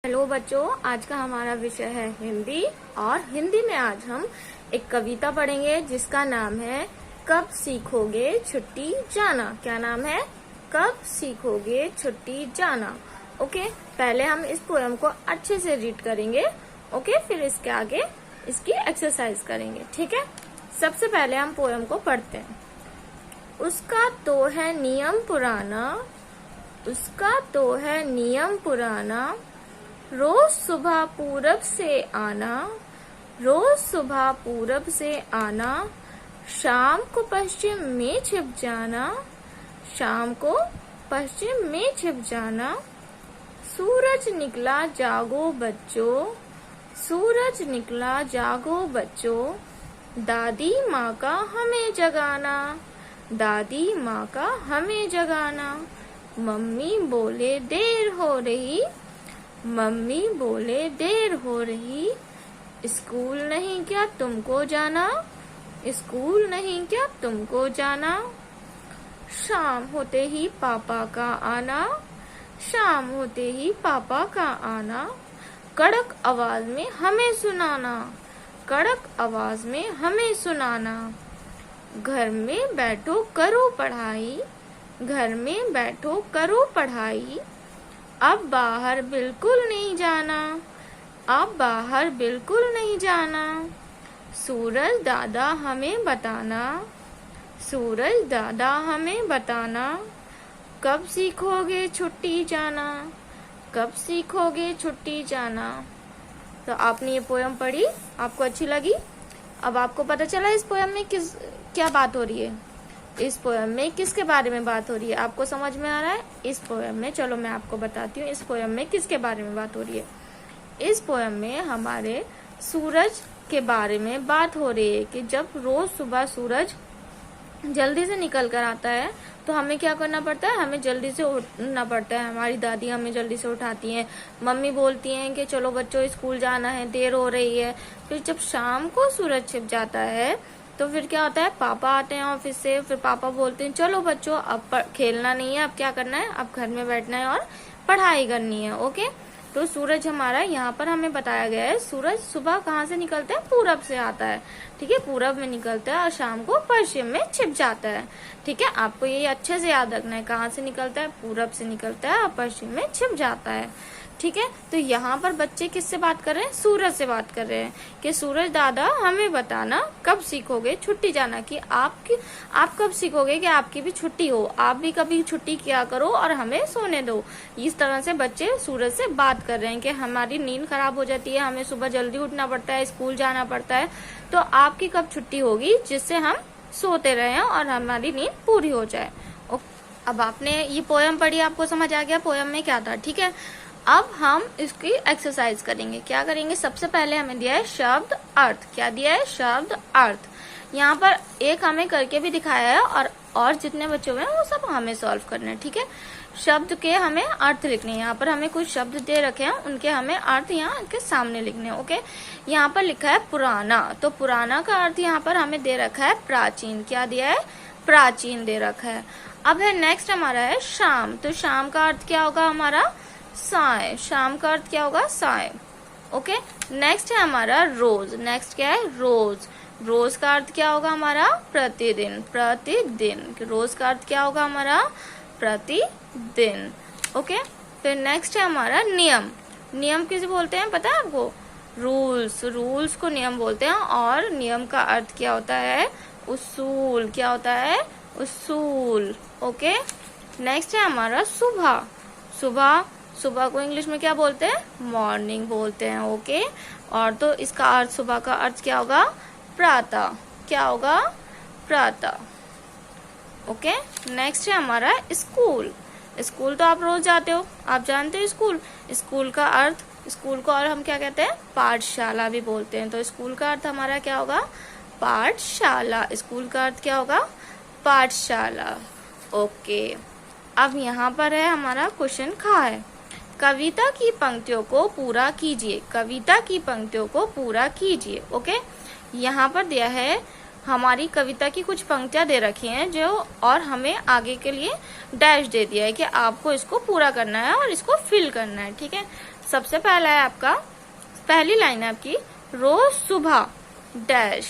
Hello बच्चों, आज का हमारा विषय है हिंदी। और हिंदी में आज हम एक कविता पढ़ेंगे जिसका नाम है कब सीखोगे छुट्टी जाना। क्या नाम है? कब सीखोगे छुट्टी जाना। ओके, पहले हम इस पोयम को अच्छे से रीड करेंगे। ओके, फिर इसके आगे इसकी एक्सरसाइज करेंगे। ठीक है, सबसे पहले हम पोयम को पढ़ते हैं। उसका तो है नियम पुराना, उसका तो है नियम पुराना, रोज सुबह पूरब से आना, रोज सुबह पूरब से आना, शाम को पश्चिम में छिप जाना, शाम को पश्चिम में छिप जाना। सूरज निकला जागो बच्चों, सूरज निकला जागो बच्चों, दादी माँ का हमें जगाना, दादी माँ का हमें जगाना। मम्मी बोले देर हो रही, मम्मी बोले देर हो रही, स्कूल नहीं क्या तुमको जाना, स्कूल नहीं क्या तुमको जाना। शाम होते ही पापा का आना, शाम होते ही पापा का आना, कड़क आवाज में हमें सुनाना, कड़क आवाज में हमें सुनाना। घर में बैठो करो पढ़ाई, घर में बैठो करो पढ़ाई, अब बाहर बिल्कुल नहीं जाना, अब बाहर बिल्कुल नहीं जाना। सूरज दादा हमें बताना, सूरज दादा हमें बताना, कब सीखोगे छुट्टी जाना, कब सीखोगे छुट्टी जाना। तो आपने ये पोयम पढ़ी, आपको अच्छी लगी? अब आपको पता चला इस पोयम में क्या बात हो रही है, इस पोयम में किसके बारे में बात हो रही है। आपको समझ में आ रहा है इस पोयम में? चलो मैं आपको बताती हूँ इस पोयम में किसके बारे में बात हो रही है। इस पोयम में हमारे सूरज के बारे में बात हो रही है कि जब रोज सुबह सूरज जल्दी से निकल कर आता है तो हमें क्या करना पड़ता है, हमें जल्दी से उठना पड़ता है। हमारी दादी हमें जल्दी से उठाती हैं, मम्मी बोलती हैं कि चलो बच्चों स्कूल जाना है, देर हो रही है। फिर जब शाम को सूरज छिप जाता है तो फिर क्या होता है, पापा आते हैं ऑफिस से, फिर पापा बोलते हैं चलो बच्चों अब खेलना नहीं है, अब क्या करना है, अब घर में बैठना है और पढ़ाई करनी है। ओके, तो सूरज हमारा यहाँ पर हमें बताया गया है, सूरज सुबह कहाँ से निकलता है, पूरब से आता है। ठीक है, पूरब में निकलता है और शाम को पश्चिम में छिप जाता है। ठीक है, आपको ये अच्छे से याद रखना है, कहाँ से निकलता है, पूरब से निकलता है और पश्चिम में छिप जाता है। ठीक है, तो यहाँ पर बच्चे किससे बात कर रहे हैं, सूरज से बात कर रहे हैं कि सूरज दादा हमें बताना कब सीखोगे छुट्टी जाना, कि आप कब सीखोगे कि आपकी भी छुट्टी हो, आप भी कभी छुट्टी किया करो और हमें सोने दो। इस तरह से बच्चे सूरज से बात कर रहे हैं कि हमारी नींद खराब हो जाती है, हमें सुबह जल्दी उठना पड़ता है, स्कूल जाना पड़ता है, तो आपकी कब छुट्टी होगी जिससे हम सोते रहे और हमारी नींद पूरी हो जाए। अब आपने ये पोयम पढ़ी, आपको समझ आ गया पोयम में क्या था। ठीक है, अब हम इसकी एक्सरसाइज करेंगे। क्या करेंगे, सबसे पहले हमें दिया है शब्द अर्थ। क्या दिया है, शब्द अर्थ। यहाँ पर एक हमें करके भी दिखाया है और जितने बच्चे हुए हैं वो सब हमें सॉल्व करने हैं। ठीक है, शब्द के हमें अर्थ लिखने हैं। यहाँ पर हमें कुछ शब्द दे रखे हैं, उनके हमें अर्थ यहाँ इनके सामने लिखने हैं। ओके, यहाँ पर लिखा है पुराना, तो पुराना का अर्थ यहाँ पर हमें दे रखा है प्राचीन। क्या दिया है, प्राचीन दे रखा है। अब है नेक्स्ट हमारा है शाम, तो शाम का अर्थ क्या होगा हमारा, साय। शाम का अर्थ क्या होगा, साय। ओके, नेक्स्ट है हमारा रोज। नेक्स्ट क्या है, रोज। रोज का अर्थ क्या होगा हमारा, प्रतिदिन। प्रतिदिन, रोज का अर्थ क्या होगा हमारा, प्रतिदिन। ओके, फिर नेक्स्ट है हमारा नियम। नियम किसे बोलते हैं पता है आपको, रूल्स। रूल्स को नियम बोलते हैं और नियम का अर्थ क्या होता है, उसूल। क्या होता है, उसूल। ओके, नेक्स्ट है हमारा सुबह। सुबह, सुबह को इंग्लिश में क्या बोलते हैं, मॉर्निंग बोलते हैं। ओके, और तो इसका अर्थ, सुबह का अर्थ क्या होगा, प्रातः। क्या होगा, प्रातः। ओके, नेक्स्ट है हमारा स्कूल। स्कूल तो आप रोज जाते हो, आप जानते हो स्कूल। स्कूल का अर्थ, स्कूल को और हम क्या कहते हैं, पाठशाला भी बोलते हैं। तो स्कूल का अर्थ हमारा क्या होगा, पाठशाला। स्कूल का अर्थ क्या होगा, पाठशाला। ओके, अब यहाँ पर है हमारा क्वेश्चन खा है, कविता की पंक्तियों को पूरा कीजिए। कविता की पंक्तियों को पूरा कीजिए। ओके, यहाँ पर दिया है हमारी कविता की कुछ पंक्तियां दे रखी हैं जो, और हमें आगे के लिए डैश दे दिया है कि आपको इसको पूरा करना है और इसको फिल करना है। ठीक है, सबसे पहला है आपका, पहली लाइन है आपकी, रोज सुबह डैश।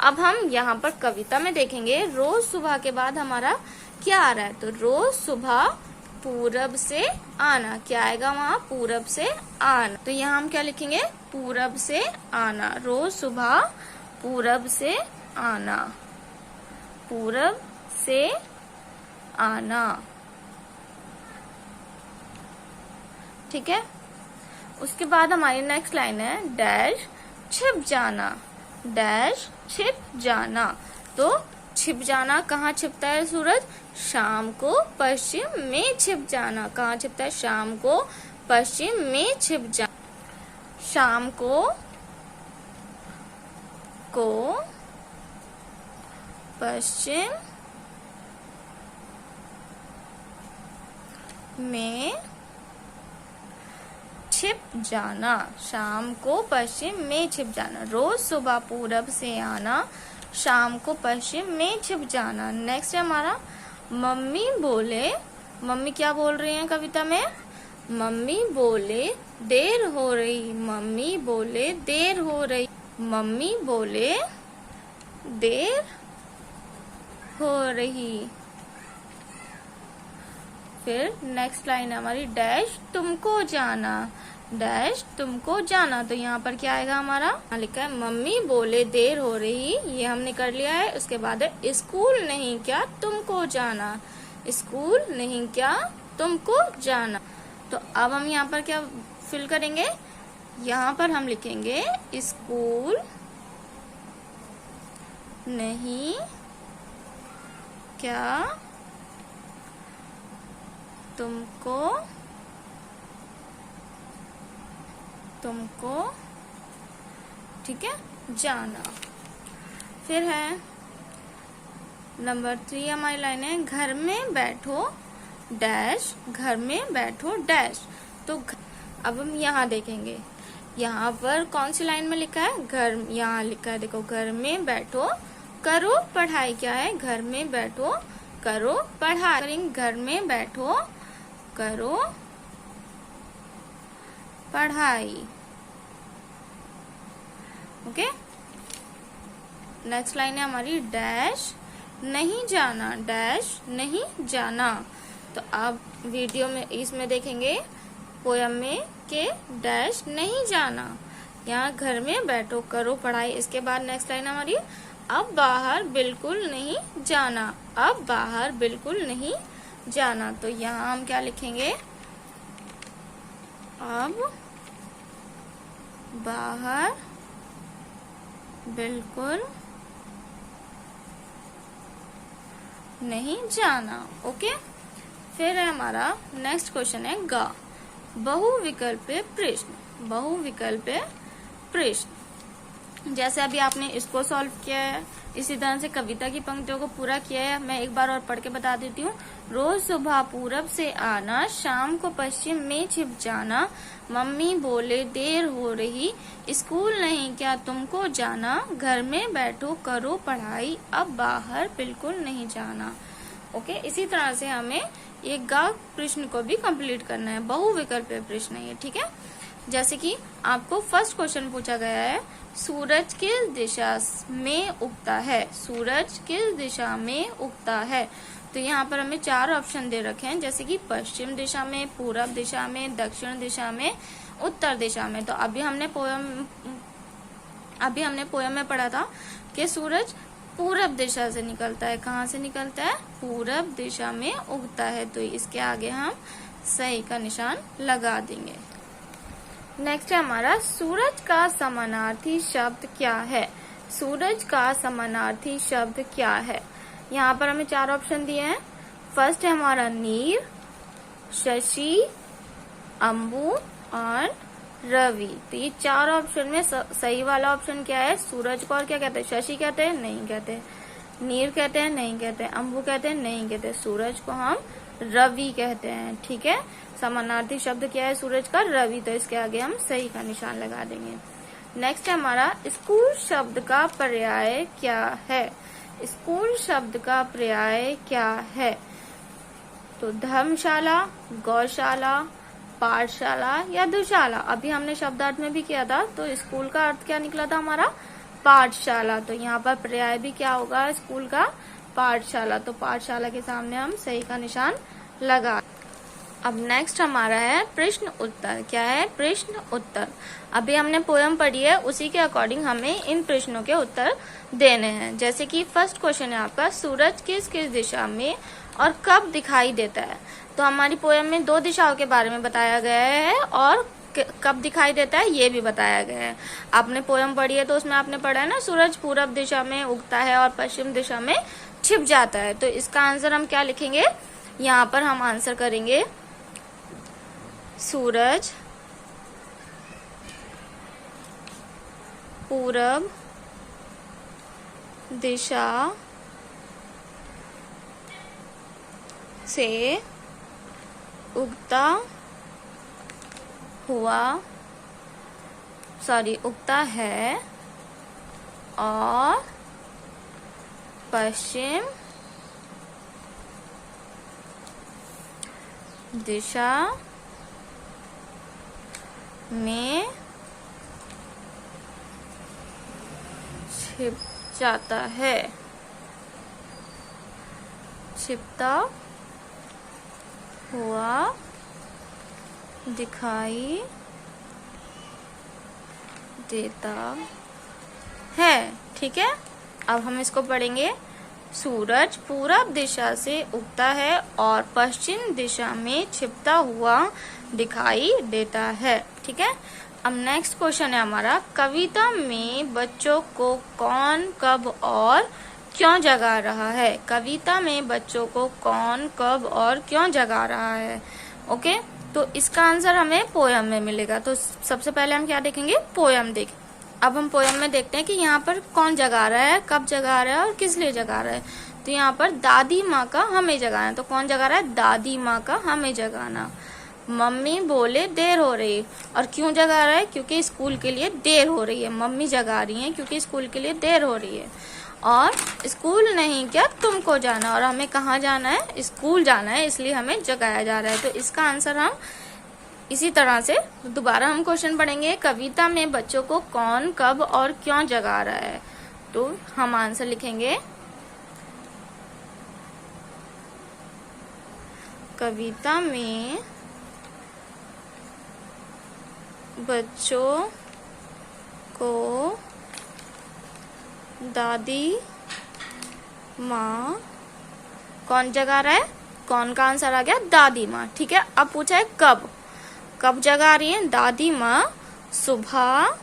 अब हम यहाँ पर कविता में देखेंगे रोज सुबह के बाद हमारा क्या आ रहा है, तो रोज सुबह पूरब से आना, क्या आएगा वहाँ, पूरब से आना। तो यहाँ हम क्या लिखेंगे, पूरब से आना, रोज सुबह पूरब से आना, पूरब से आना। ठीक है। उसके बाद हमारी नेक्स्ट लाइन है डैश छिप जाना, डैश छिप जाना। तो छिप जाना, कहाँ छिपता है सूरज, शाम को पश्चिम में छिप जाना। कहाँ छिपता है, शाम को पश्चिम में छिप जाना, शाम को पश्चिम में छिप जाना, शाम को पश्चिम में छिप जाना। रोज सुबह पूरब से आना, शाम को पश्चिम में छिप जाना। नेक्स्ट है हमारा मम्मी बोले, मम्मी क्या बोल रही हैं कविता में, मम्मी बोले देर हो रही, मम्मी बोले देर हो रही, मम्मी बोले देर हो रही। फिर नेक्स्ट लाइन है हमारी डैश तुमको जाना, डैश तुमको जाना। तो यहाँ पर क्या आएगा हमारा, लिखा है मम्मी बोले देर हो रही, ये हमने कर लिया है। उसके बाद है स्कूल नहीं क्या तुमको जाना, स्कूल नहीं क्या तुमको जाना। तो अब हम यहाँ पर क्या फिल करेंगे, यहाँ पर हम लिखेंगे स्कूल नहीं क्या तुमको ठीक है जाना। फिर है नंबर 3 हमारी लाइन है घर में बैठो डैश, घर में बैठो डैश। तो अब हम यहाँ देखेंगे, यहाँ पर कौन सी लाइन में लिखा है, घर, यहाँ लिखा है देखो, घर में बैठो करो पढ़ाई। क्या है, घर में बैठो करो पढ़ाई, घर में बैठो करो पढ़ाई। ओके। नेक्स्ट लाइन है हमारी डैश नहीं जाना, डैश नहीं जाना। तो आप वीडियो में इसमें देखेंगे पोयम में के डैश नहीं जाना, यहाँ घर में बैठो करो पढ़ाई। इसके बाद नेक्स्ट लाइन हमारी अब बाहर बिल्कुल नहीं जाना, अब बाहर बिल्कुल नहीं जाना। तो यहाँ हम क्या लिखेंगे, अब बाहर बिल्कुल नहीं जाना। ओके। फिर है हमारा नेक्स्ट क्वेश्चन है गा, बहुविकल्पीय प्रश्न, बहुविकल्पीय प्रश्न। जैसे अभी आपने इसको सॉल्व किया है, इसी तरह से कविता की पंक्तियों को पूरा किया है। मैं एक बार और पढ़ के बता देती हूँ। रोज सुबह पूरब से आना, शाम को पश्चिम में छिप जाना, मम्मी बोले देर हो रही, स्कूल नहीं क्या तुमको जाना, घर में बैठो करो पढ़ाई, अब बाहर बिल्कुल नहीं जाना। ओके। इसी तरह से हमें ये गा प्रश्न को भी कंप्लीट करना है, बहुविकल्पीय प्रश्न है ये। ठीक है। जैसे कि आपको फर्स्ट क्वेश्चन पूछा गया है, सूरज किस दिशा में उगता है, सूरज किस दिशा में उगता है। तो यहाँ पर हमें 4 ऑप्शन दे रखे हैं, जैसे कि पश्चिम दिशा में, पूरब दिशा में, दक्षिण दिशा में, उत्तर दिशा में। तो अभी हमने पोयम में पढ़ा था कि सूरज पूरब दिशा से निकलता है। कहाँ से निकलता है, पूरब दिशा में उगता है। तो इसके आगे हम सही का निशान लगा देंगे। नेक्स्ट है हमारा सूरज का समानार्थी शब्द क्या है, सूरज का समानार्थी शब्द क्या है। यहाँ पर हमें 4 ऑप्शन दिए हैं। फर्स्ट है हमारा नीर, शशि, अंबु और रवि। तो ये 4 ऑप्शन में सही वाला ऑप्शन क्या है, सूरज को और क्या कहते हैं, शशि कहते हैं, नहीं कहते, नीर कहते हैं, नहीं कहते, अंबु कहते हैं, नहीं कहते, सूरज को हम रवि कहते हैं। ठीक है। समानार्थी शब्द क्या है सूरज का, रवि। तो इसके आगे हम सही का निशान लगा देंगे। नेक्स्ट है हमारा स्कूल शब्द का पर्याय क्या है, स्कूल शब्द का पर्याय क्या है। तो धर्मशाला, गौशाला, पाठशाला या दुशाला। अभी हमने शब्दार्थ में भी किया था, तो स्कूल का अर्थ क्या निकला था हमारा, पाठशाला। तो यहाँ पर पर्याय भी क्या होगा, स्कूल का पाठशाला। तो पाठशाला के सामने हम सही का निशान लगा। अब नेक्स्ट हमारा है प्रश्न उत्तर। क्या है, प्रश्न उत्तर। अभी हमने पोयम पढ़ी है, उसी के अकॉर्डिंग हमें इन प्रश्नों के उत्तर देने हैं। जैसे कि फर्स्ट क्वेश्चन है आपका, सूरज किस किस दिशा में और कब दिखाई देता है। तो हमारी पोयम में 2 दिशाओं के बारे में बताया गया है और कब दिखाई देता है ये भी बताया गया है। आपने पोयम पढ़ी है तो उसमें आपने पढ़ा है ना, सूरज पूरब दिशा में उगता है और पश्चिम दिशा में छिप जाता है। तो इसका आंसर हम क्या लिखेंगे, यहाँ पर हम आंसर करेंगे सूरज पूरब दिशा से उगता है और पश्चिम दिशा में छिप जाता है, छिपता हुआ दिखाई देता है। ठीक है, अब हम इसको पढ़ेंगे। सूरज पूरब दिशा से उगता है और पश्चिम दिशा में छिपता हुआ दिखाई देता है। ठीक है, अब नेक्स्ट क्वेश्चन है हमारा, कविता में बच्चों को कौन कब और क्यों जगा रहा है। कविता में बच्चों को कौन कब और क्यों जगा रहा है। ओके, तो इसका आंसर हमें पोयम में मिलेगा। तो सबसे पहले हम क्या देखेंगे, पोयम देखें। अब हम पोयम में देखते हैं कि यहाँ पर कौन जगा रहा है, कब जगा रहा है और किस लिए जगा रहा है। तो यहाँ पर दादी माँ का हमें जगाना। तो कौन जगा रहा है, दादी माँ का हमें जगाना। मम्मी बोले देर हो रही है, और क्यों जगा रहा है, क्योंकि स्कूल के लिए देर हो रही है। मम्मी जगा रही है क्योंकि स्कूल के लिए देर हो रही है। और स्कूल नहीं क्या तुमको जाना, और हमें कहाँ जाना है, स्कूल जाना है, इसलिए हमें जगाया जा रहा है। तो इसका आंसर हम इसी तरह से दोबारा हम क्वेश्चन पढ़ेंगे, कविता में बच्चों को कौन कब और क्यों जगा रहा है। तो हम आंसर लिखेंगे, कविता में बच्चों को दादी माँ कौन जगा रहा है, कौन का आंसर आ गया, दादी माँ। ठीक है, अब पूछा है कब, कब जगा रही है दादी माँ, सुबह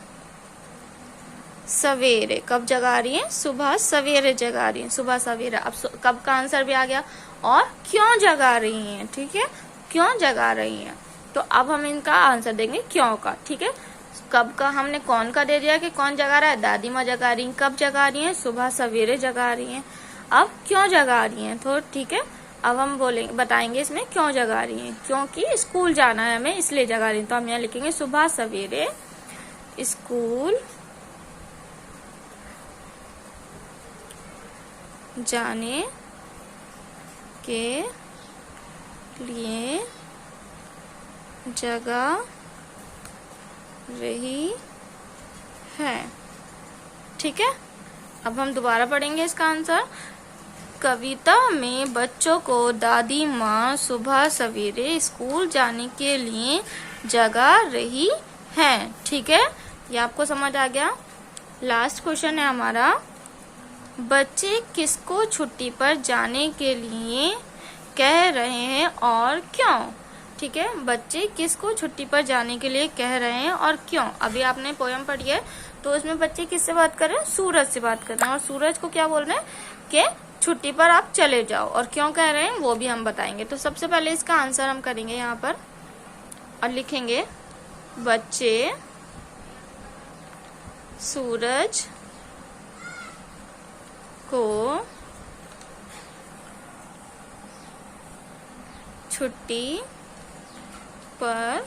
सवेरे। कब जगा रही है, सुबह सवेरे जगा रही है, सुबह सवेरे। अब कब का आंसर भी आ गया, और क्यों जगा रही हैं। ठीक है, क्यों जगा रही हैं। तो अब हम इनका आंसर देंगे क्यों का। ठीक है, कब का हमने कौन का दे दिया कि कौन जगा रहा है, दादी माँ जगा रही हैं। कब जगा रही हैं, सुबह सवेरे जगा रही हैं। अब क्यों जगा रही हैं, तो ठीक है, अब हम बोलेंगे, बताएंगे इसमें क्यों जगा रही हैं। क्योंकि स्कूल जाना है हमें, इसलिए जगा रही हैं। तो हम यहाँ लिखेंगे सुबह सवेरे स्कूल जाने के लिए जगा रही है। ठीक है, अब हम दोबारा पढ़ेंगे इसका आंसर। कविता में बच्चों को दादी माँ सुबह सवेरे स्कूल जाने के लिए जगा रही हैं। ठीक है, ये आपको समझ आ गया। लास्ट क्वेश्चन है हमारा, बच्चे किसको छुट्टी पर जाने के लिए कह रहे हैं और क्यों। ठीक है, बच्चे किसको छुट्टी पर जाने के लिए कह रहे हैं और क्यों। अभी आपने पोयम पढ़ी है, तो उसमें बच्चे किससे बात कर रहे हैं, सूरज से बात कर रहे हैं। और सूरज को क्या बोल रहे हैं कि छुट्टी पर आप चले जाओ, और क्यों कह रहे हैं वो भी हम बताएंगे। तो सबसे पहले इसका आंसर हम करेंगे यहाँ पर और लिखेंगे, बच्चे सूरज को छुट्टी पर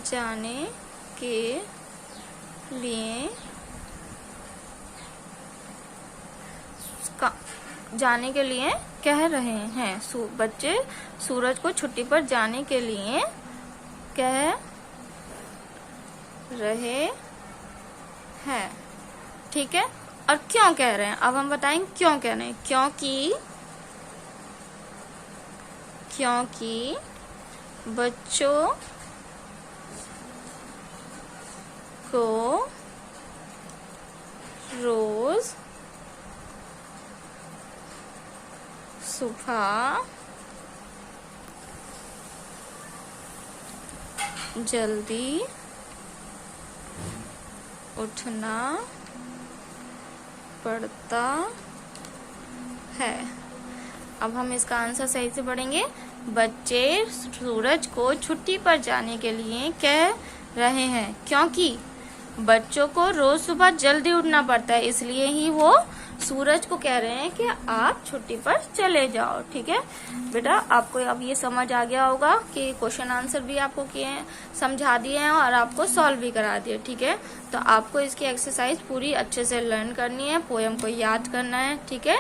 जाने के लिए कह रहे हैं, बच्चे सूरज को छुट्टी पर जाने के लिए कह रहे हैं। ठीक है, और क्यों कह रहे हैं, अब हम बताएंगे क्यों कह रहे हैं। क्योंकि बच्चों को रोज सुबह जल्दी उठना पड़ता है। अब हम इसका आंसर सही से पढ़ेंगे। बच्चे सूरज को छुट्टी पर जाने के लिए कह रहे हैं क्योंकि बच्चों को रोज सुबह जल्दी उठना पड़ता है, इसलिए ही वो सूरज को कह रहे हैं कि आप छुट्टी पर चले जाओ। ठीक है बेटा, आपको अब ये समझ आ गया होगा कि क्वेश्चन आंसर भी आपको किए समझा दिए हैं और आपको सॉल्व भी करा दिए। ठीक है, तो आपको इसकी एक्सरसाइज पूरी अच्छे से लर्न करनी है, पोयम को याद करना है। ठीक है।